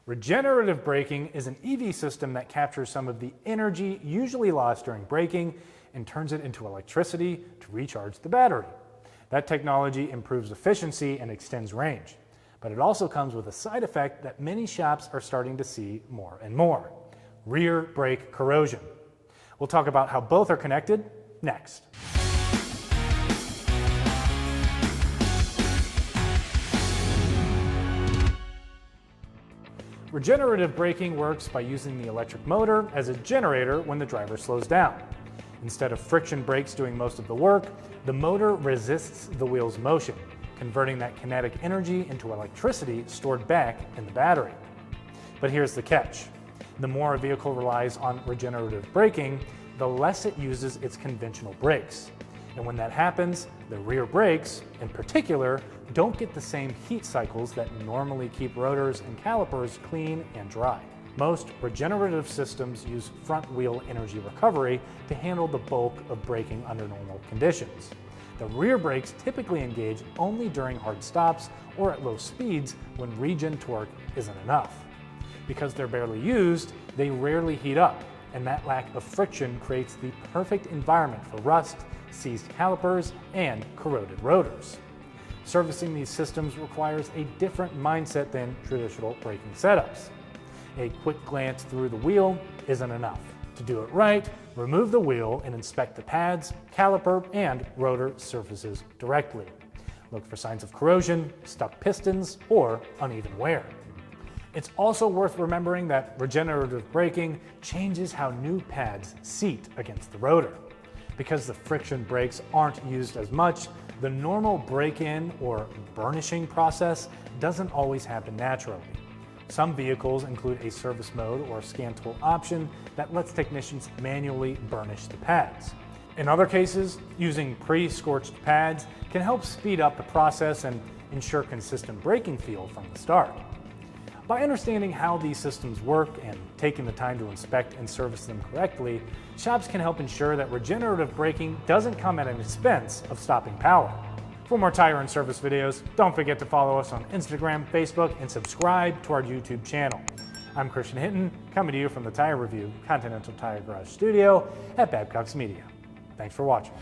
Regenerative braking is an EV system that captures some of the energy usually lost during braking and turns it into electricity to recharge the battery. That technology improves efficiency and extends range, but it also comes with a side effect that many shops are starting to see more and more: rear brake corrosion. We'll talk about how both are connected next. Regenerative braking works by using the electric motor as a generator when the driver slows down. Instead of friction brakes doing most of the work, the motor resists the wheel's motion, converting that kinetic energy into electricity stored back in the battery. But here's the catch. The more a vehicle relies on regenerative braking, the less it uses its conventional brakes. And when that happens, the rear brakes, in particular, don't get the same heat cycles that normally keep rotors and calipers clean and dry. Most regenerative systems use front wheel energy recovery to handle the bulk of braking under normal conditions. The rear brakes typically engage only during hard stops or at low speeds when regen torque isn't enough. Because they're barely used, they rarely heat up, and that lack of friction creates the perfect environment for rust, seized calipers, and corroded rotors. Servicing these systems requires a different mindset than traditional braking setups. A quick glance through the wheel isn't enough. To do it right, remove the wheel and inspect the pads, caliper, and rotor surfaces directly. Look for signs of corrosion, stuck pistons, or uneven wear. It's also worth remembering that regenerative braking changes how new pads seat against the rotor. Because the friction brakes aren't used as much, the normal break-in or burnishing process doesn't always happen naturally. Some vehicles include a service mode or scan tool option that lets technicians manually burnish the pads. In other cases, using pre-scorched pads can help speed up the process and ensure consistent braking feel from the start. By understanding how these systems work and taking the time to inspect and service them correctly, shops can help ensure that regenerative braking doesn't come at an expense of stopping power. For more tire and service videos, don't forget to follow us on Instagram, Facebook, and subscribe to our YouTube channel. I'm Christian Hinton, coming to you from the Tire Review Continental Tire Garage studio at Babcock's Media. Thanks for watching.